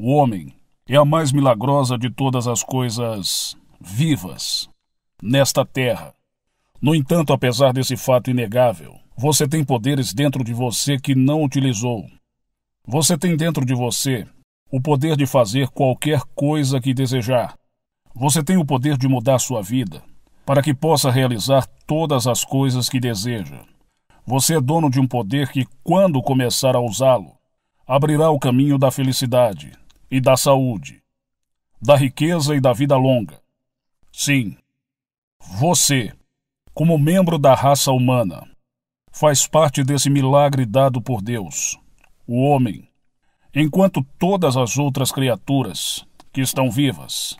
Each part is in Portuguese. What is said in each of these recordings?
O homem é a mais milagrosa de todas as coisas vivas nesta terra. No entanto, apesar desse fato inegável, você tem poderes dentro de você que não utilizou. Você tem dentro de você o poder de fazer qualquer coisa que desejar. Você tem o poder de mudar sua vida para que possa realizar todas as coisas que deseja. Você é dono de um poder que, quando começar a usá-lo, abrirá o caminho da felicidade e da saúde, da riqueza e da vida longa. Sim, você, como membro da raça humana, faz parte desse milagre dado por Deus, o homem, enquanto todas as outras criaturas que estão vivas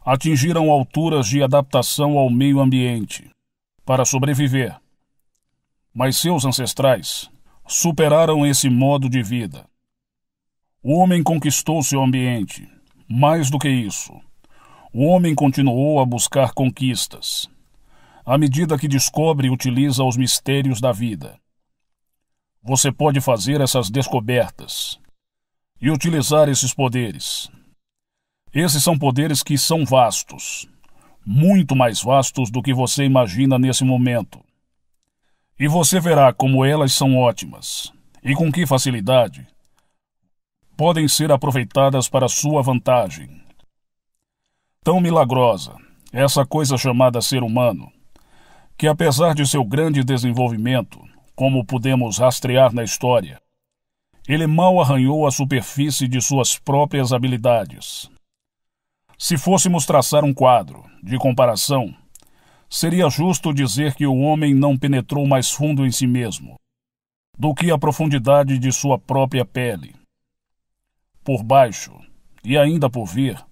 atingiram alturas de adaptação ao meio ambiente para sobreviver. Mas seus ancestrais superaram esse modo de vida. O homem conquistou seu ambiente. Mais do que isso, o homem continuou a buscar conquistas, à medida que descobre e utiliza os mistérios da vida. Você pode fazer essas descobertas e utilizar esses poderes. Esses são poderes que são vastos, muito mais vastos do que você imagina nesse momento. E você verá como elas são ótimas e com que facilidade podem ser aproveitadas para sua vantagem. Tão milagrosa, essa coisa chamada ser humano, que apesar de seu grande desenvolvimento, como podemos rastrear na história, ele mal arranhou a superfície de suas próprias habilidades. Se fôssemos traçar um quadro de comparação, seria justo dizer que o homem não penetrou mais fundo em si mesmo do que a profundidade de sua própria pele. Por baixo, e ainda por vir,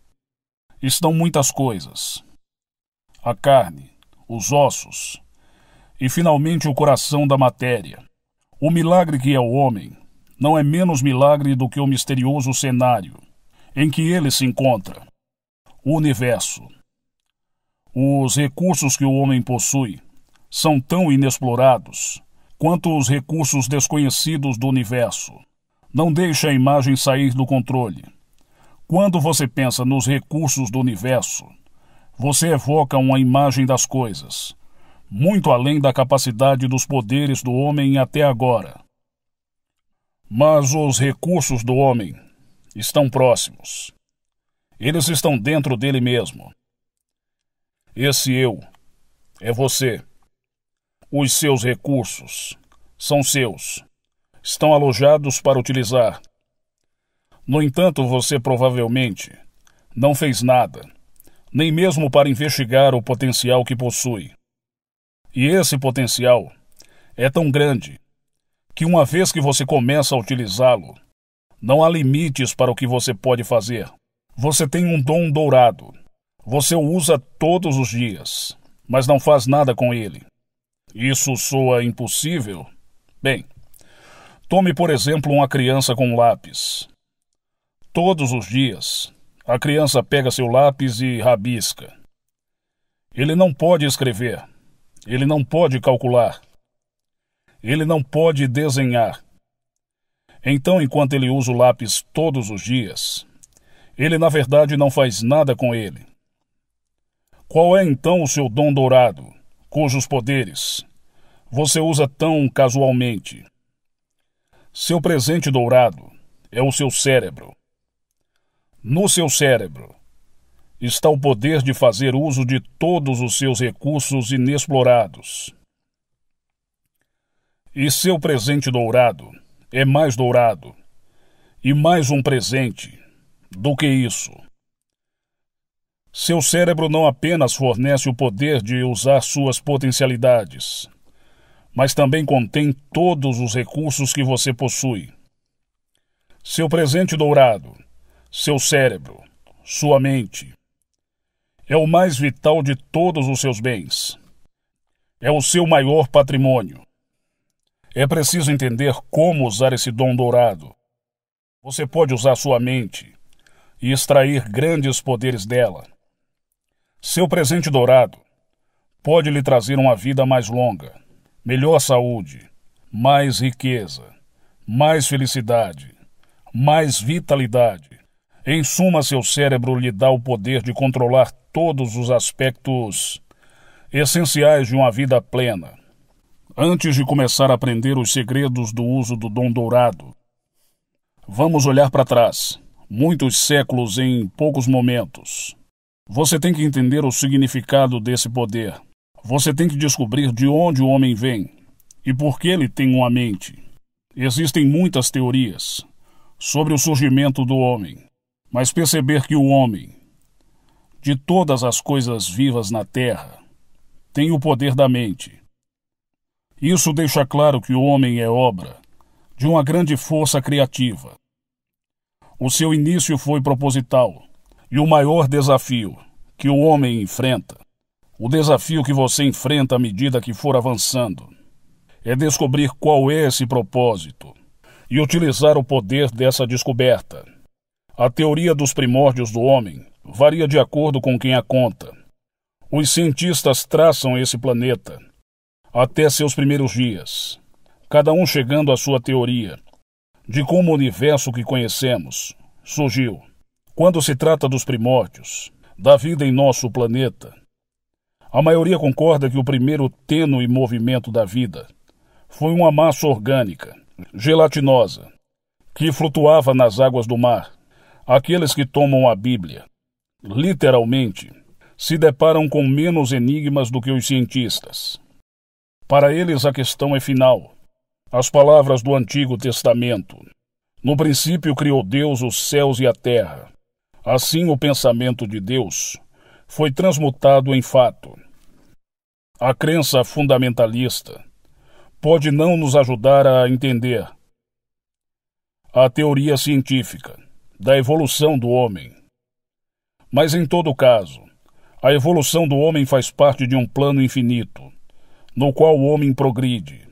estão muitas coisas: a carne, os ossos e, finalmente, o coração da matéria. O milagre que é o homem não é menos milagre do que o misterioso cenário em que ele se encontra, o universo. Os recursos que o homem possui são tão inexplorados quanto os recursos desconhecidos do universo. Não deixe a imagem sair do controle. Quando você pensa nos recursos do universo, você evoca uma imagem das coisas, muito além da capacidade dos poderes do homem até agora. Mas os recursos do homem estão próximos. Eles estão dentro dele mesmo. Esse eu é você. Os seus recursos são seus. Estão alojados para utilizar. No entanto, você provavelmente não fez nada, nem mesmo para investigar o potencial que possui. E esse potencial é tão grande que, uma vez que você começa a utilizá-lo, não há limites para o que você pode fazer. Você tem um dom dourado. Você o usa todos os dias, mas não faz nada com ele. Isso soa impossível? Bem, tome, por exemplo, uma criança com um lápis. Todos os dias, a criança pega seu lápis e rabisca. Ele não pode escrever. Ele não pode calcular. Ele não pode desenhar. Então, enquanto ele usa o lápis todos os dias, ele na verdade não faz nada com ele. Qual é então o seu dom dourado, cujos poderes você usa tão casualmente? Seu presente dourado é o seu cérebro. No seu cérebro está o poder de fazer uso de todos os seus recursos inexplorados. E seu presente dourado é mais dourado e mais um presente do que isso. Seu cérebro não apenas fornece o poder de usar suas potencialidades, mas também contém todos os recursos que você possui. Seu presente dourado, seu cérebro, sua mente, é o mais vital de todos os seus bens. É o seu maior patrimônio. É preciso entender como usar esse dom dourado. Você pode usar sua mente e extrair grandes poderes dela. Seu presente dourado pode lhe trazer uma vida mais longa, melhor saúde, mais riqueza, mais felicidade, mais vitalidade Em suma, seu cérebro lhe dá o poder de controlar todos os aspectos essenciais de uma vida plena. Antes de começar a aprender os segredos do uso do dom dourado, vamos olhar para trás, muitos séculos em poucos momentos. Você tem que entender o significado desse poder. Você tem que descobrir de onde o homem vem e por que ele tem uma mente. Existem muitas teorias sobre o surgimento do homem, mas perceber que o homem, de todas as coisas vivas na Terra, tem o poder da mente. Isso deixa claro que o homem é obra de uma grande força criativa. O seu início foi proposital, e o maior desafio que o homem enfrenta, o desafio que você enfrenta à medida que for avançando, é descobrir qual é esse propósito e utilizar o poder dessa descoberta. A teoria dos primórdios do homem varia de acordo com quem a conta. Os cientistas traçam esse planeta até seus primeiros dias, cada um chegando à sua teoria de como o universo que conhecemos surgiu. Quando se trata dos primórdios, da vida em nosso planeta, a maioria concorda que o primeiro tênue movimento da vida foi uma massa orgânica, gelatinosa, que flutuava nas águas do mar. Aqueles que tomam a Bíblia, literalmente, se deparam com menos enigmas do que os cientistas. Para eles a questão é final. As palavras do Antigo Testamento. No princípio criou Deus os céus e a terra. Assim o pensamento de Deus foi transmutado em fato. A crença fundamentalista pode não nos ajudar a entender a teoria científica da evolução do homem. Mas em todo caso, a evolução do homem faz parte de um plano infinito, no qual o homem progride,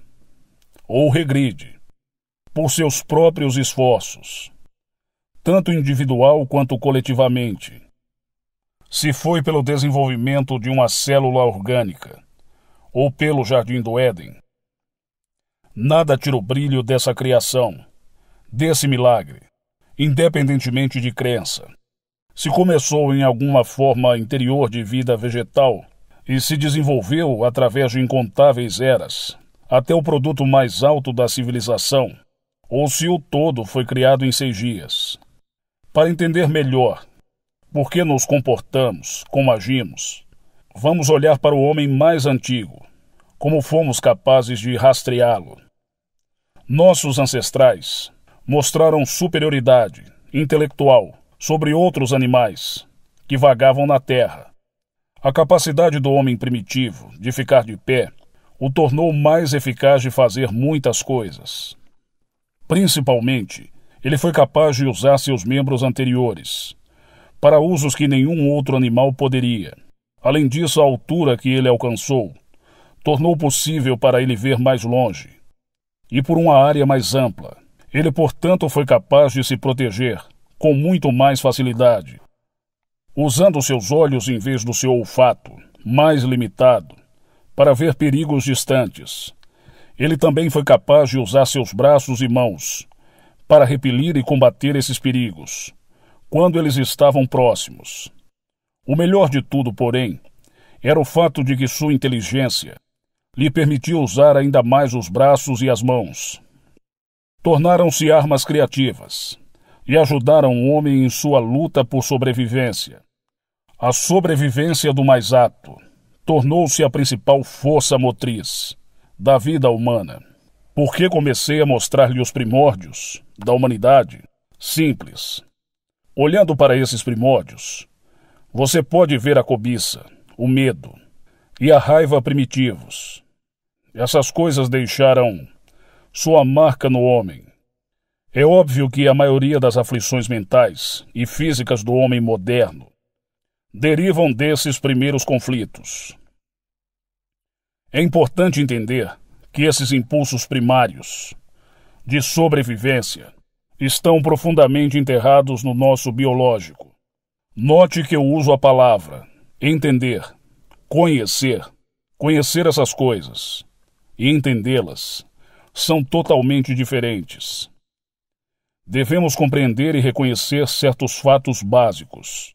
ou regride, por seus próprios esforços, tanto individual quanto coletivamente. Se foi pelo desenvolvimento de uma célula orgânica, ou pelo Jardim do Éden, nada tira o brilho dessa criação, desse milagre, independentemente de crença. Se começou em alguma forma interior de vida vegetal e se desenvolveu através de incontáveis eras, até o produto mais alto da civilização, ou se o todo foi criado em 6 dias. Para entender melhor por que nos comportamos como agimos, vamos olhar para o homem mais antigo, como fomos capazes de rastreá-lo. Nossos ancestrais mostraram superioridade intelectual sobre outros animais que vagavam na terra. A capacidade do homem primitivo de ficar de pé o tornou mais eficaz de fazer muitas coisas. Principalmente, ele foi capaz de usar seus membros anteriores para usos que nenhum outro animal poderia. Além disso, a altura que ele alcançou tornou possível para ele ver mais longe e por uma área mais ampla. Ele, portanto, foi capaz de se proteger com muito mais facilidade, usando seus olhos em vez do seu olfato, mais limitado, para ver perigos distantes. Ele também foi capaz de usar seus braços e mãos para repelir e combater esses perigos, quando eles estavam próximos. O melhor de tudo, porém, era o fato de que sua inteligência lhe permitia usar ainda mais os braços e as mãos. Tornaram-se armas criativas e ajudaram o homem em sua luta por sobrevivência. A sobrevivência do mais apto tornou-se a principal força motriz da vida humana. Por que comecei a mostrar-lhe os primórdios da humanidade? Simples. Olhando para esses primórdios, você pode ver a cobiça, o medo e a raiva primitivos. Essas coisas deixaram sua marca no homem. É óbvio que a maioria das aflições mentais e físicas do homem moderno derivam desses primeiros conflitos. É importante entender que esses impulsos primários de sobrevivência estão profundamente enterrados no nosso biológico. Note que eu uso a palavra entender, conhecer essas coisas e entendê-las são totalmente diferentes. Devemos compreender e reconhecer certos fatos básicos.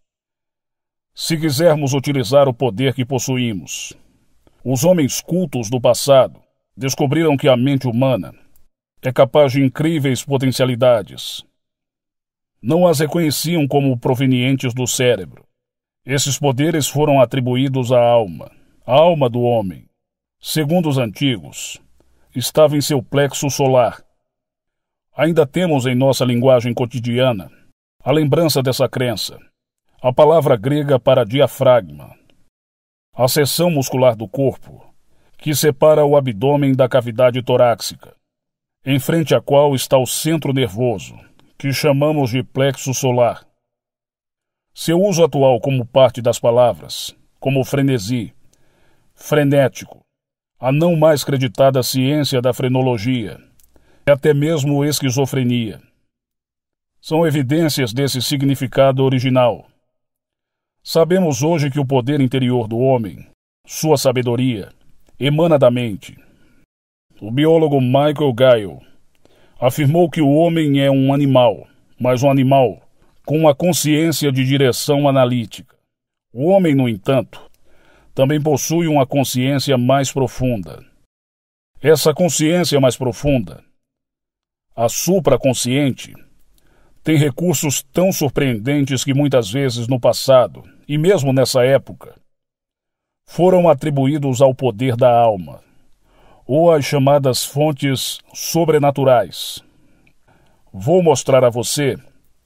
Se quisermos utilizar o poder que possuímos, os homens cultos do passado descobriram que a mente humana é capaz de incríveis potencialidades. Não as reconheciam como provenientes do cérebro. Esses poderes foram atribuídos à alma do homem. Segundo os antigos, estava em seu plexo solar. Ainda temos em nossa linguagem cotidiana a lembrança dessa crença, a palavra grega para diafragma, a seção muscular do corpo que separa o abdômen da cavidade torácica, em frente à qual está o centro nervoso, que chamamos de plexo solar. Seu uso atual como parte das palavras, como frenesi, frenético, a não mais creditada ciência da frenologia, e até mesmo esquizofrenia, são evidências desse significado original. Sabemos hoje que o poder interior do homem, sua sabedoria, emana da mente. O biólogo Michael Gale afirmou que o homem é um animal, mas um animal com uma consciência de direção analítica. O homem, no entanto, também possui uma consciência mais profunda. Essa consciência mais profunda, a supraconsciente, tem recursos tão surpreendentes que muitas vezes no passado, e mesmo nessa época, foram atribuídos ao poder da alma, ou às chamadas fontes sobrenaturais. Vou mostrar a você,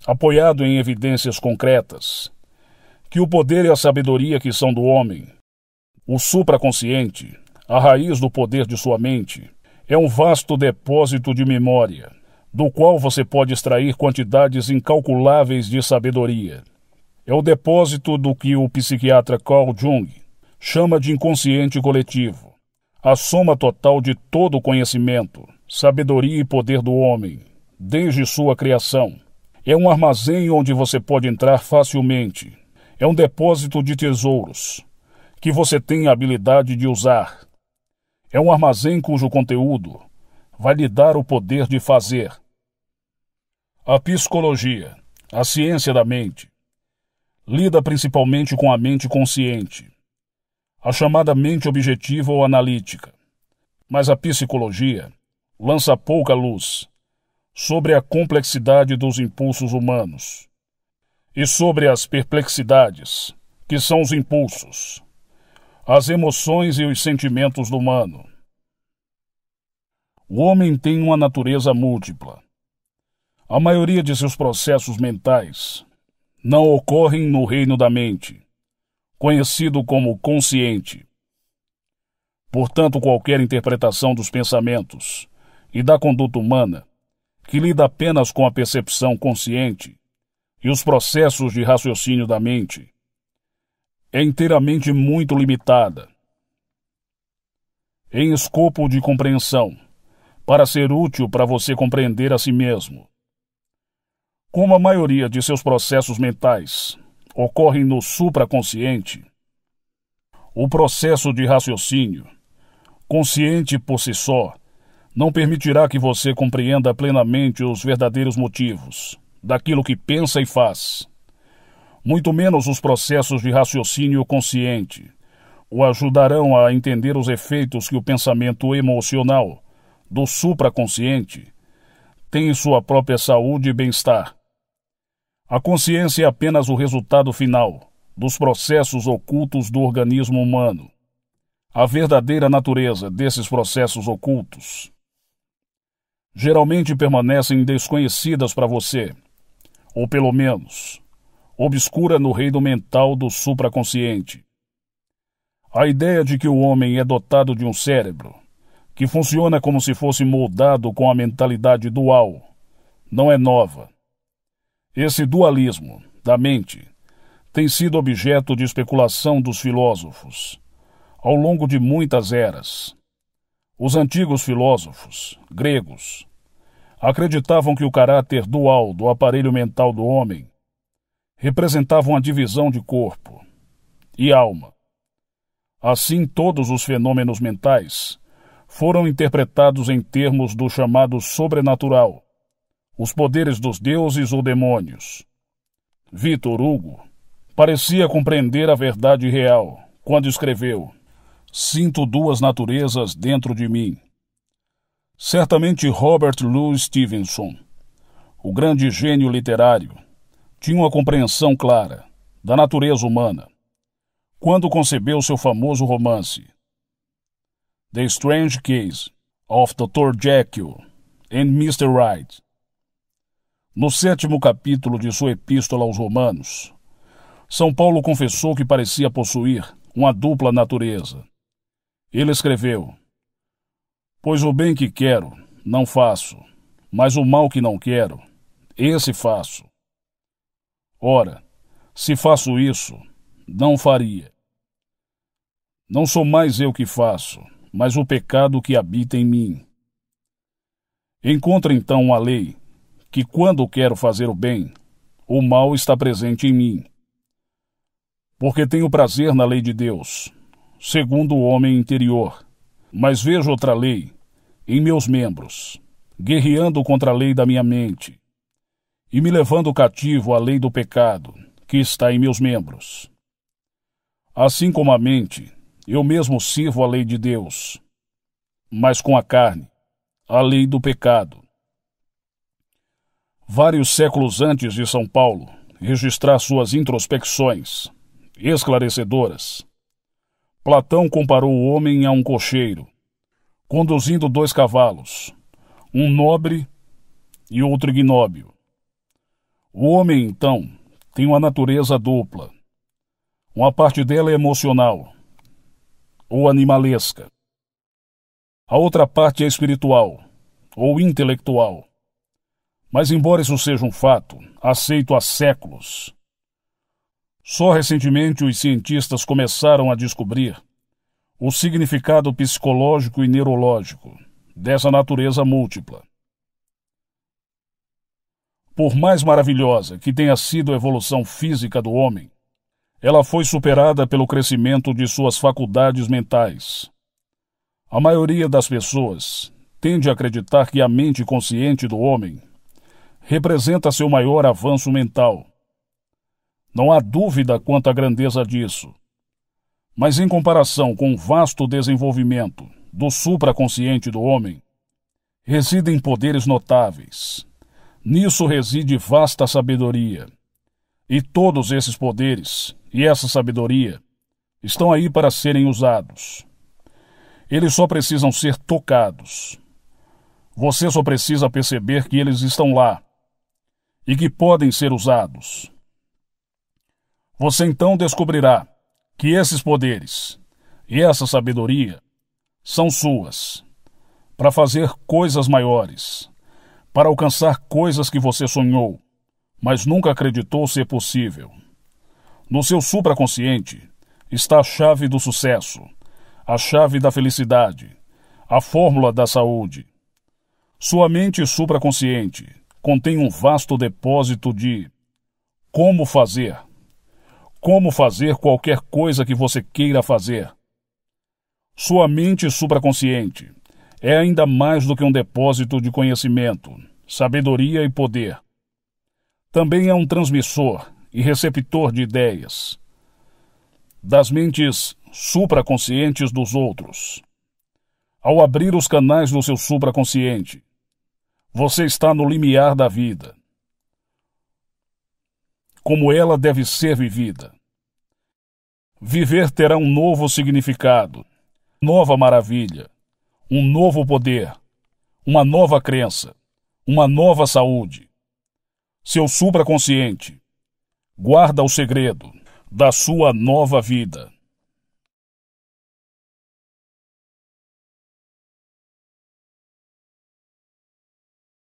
apoiado em evidências concretas, que o poder e a sabedoria que são do homem, o supraconsciente, a raiz do poder de sua mente, é um vasto depósito de memória, do qual você pode extrair quantidades incalculáveis de sabedoria. É o depósito do que o psiquiatra Carl Jung chama de inconsciente coletivo, a soma total de todo o conhecimento, sabedoria e poder do homem, desde sua criação. É um armazém onde você pode entrar facilmente. É um depósito de tesouros, que você tem a habilidade de usar. É um armazém cujo conteúdo vai lhe dar o poder de fazer. A psicologia, a ciência da mente, lida principalmente com a mente consciente, a chamada mente objetiva ou analítica. Mas a psicologia lança pouca luz sobre a complexidade dos impulsos humanos e sobre as perplexidades, que são os impulsos, as emoções e os sentimentos do humano. O homem tem uma natureza múltipla. A maioria de seus processos mentais não ocorrem no reino da mente, conhecido como consciente. Portanto, qualquer interpretação dos pensamentos e da conduta humana, que lida apenas com a percepção consciente e os processos de raciocínio da mente, é inteiramente muito limitada em escopo de compreensão, para ser útil para você compreender a si mesmo. Como a maioria de seus processos mentais ocorrem no supraconsciente, o processo de raciocínio, consciente por si só, não permitirá que você compreenda plenamente os verdadeiros motivos daquilo que pensa e faz. Muito menos os processos de raciocínio consciente o ajudarão a entender os efeitos que o pensamento emocional do supraconsciente tem em sua própria saúde e bem-estar. A consciência é apenas o resultado final dos processos ocultos do organismo humano. A verdadeira natureza desses processos ocultos geralmente permanecem desconhecidas para você, ou pelo menos obscura no reino mental do supraconsciente. A ideia de que o homem é dotado de um cérebro que funciona como se fosse moldado com a mentalidade dual não é nova. Esse dualismo da mente tem sido objeto de especulação dos filósofos ao longo de muitas eras. Os antigos filósofos gregos acreditavam que o caráter dual do aparelho mental do homem representava uma divisão de corpo e alma. Assim, todos os fenômenos mentais foram interpretados em termos do chamado sobrenatural, os poderes dos deuses ou demônios. Victor Hugo parecia compreender a verdade real quando escreveu: "Sinto duas naturezas dentro de mim." Certamente Robert Louis Stevenson, o grande gênio literário, tinha uma compreensão clara da natureza humana quando concebeu seu famoso romance The Strange Case of Dr. Jekyll and Mr. Hyde. No 7º capítulo de sua Epístola aos Romanos, São Paulo confessou que parecia possuir uma dupla natureza. Ele escreveu: "Pois o bem que quero, não faço, mas o mal que não quero, esse faço. Ora, se faço isso, não faria. Não sou mais eu que faço, mas o pecado que habita em mim. Encontro então uma lei, que quando quero fazer o bem, o mal está presente em mim. Porque tenho prazer na lei de Deus, segundo o homem interior, mas vejo outra lei em meus membros, guerreando contra a lei da minha mente, e me levando cativo à lei do pecado, que está em meus membros. Assim como a mente, eu mesmo sirvo a lei de Deus, mas com a carne, a lei do pecado." Vários séculos antes de São Paulo registrar suas introspecções esclarecedoras, Platão comparou o homem a um cocheiro, conduzindo 2 cavalos, um nobre e outro ignóbil. O homem, então, tem uma natureza dupla. Uma parte dela é emocional, ou animalesca. A outra parte é espiritual, ou intelectual. Mas, embora isso seja um fato, aceito há séculos, só recentemente os cientistas começaram a descobrir o significado psicológico e neurológico dessa natureza múltipla. Por mais maravilhosa que tenha sido a evolução física do homem, ela foi superada pelo crescimento de suas faculdades mentais. A maioria das pessoas tende a acreditar que a mente consciente do homem representa seu maior avanço mental. Não há dúvida quanto à grandeza disso. Mas em comparação com o vasto desenvolvimento do supraconsciente do homem, residem poderes notáveis. Nisso reside vasta sabedoria. E todos esses poderes e essa sabedoria estão aí para serem usados. Eles só precisam ser tocados. Você só precisa perceber que eles estão lá e que podem ser usados. Você então descobrirá que esses poderes e essa sabedoria são suas, para fazer coisas maiores, para alcançar coisas que você sonhou, mas nunca acreditou ser possível. No seu supraconsciente está a chave do sucesso, a chave da felicidade, a fórmula da saúde. Sua mente supraconsciente contém um vasto depósito de como fazer qualquer coisa que você queira fazer. Sua mente supraconsciente é ainda mais do que um depósito de conhecimento, sabedoria e poder. Também é um transmissor e receptor de ideias das mentes supraconscientes dos outros. Ao abrir os canais do seu supraconsciente, você está no limiar da vida, como ela deve ser vivida. Viver terá um novo significado, nova maravilha, um novo poder, uma nova crença, uma nova saúde. Seu supraconsciente guarda o segredo da sua nova vida.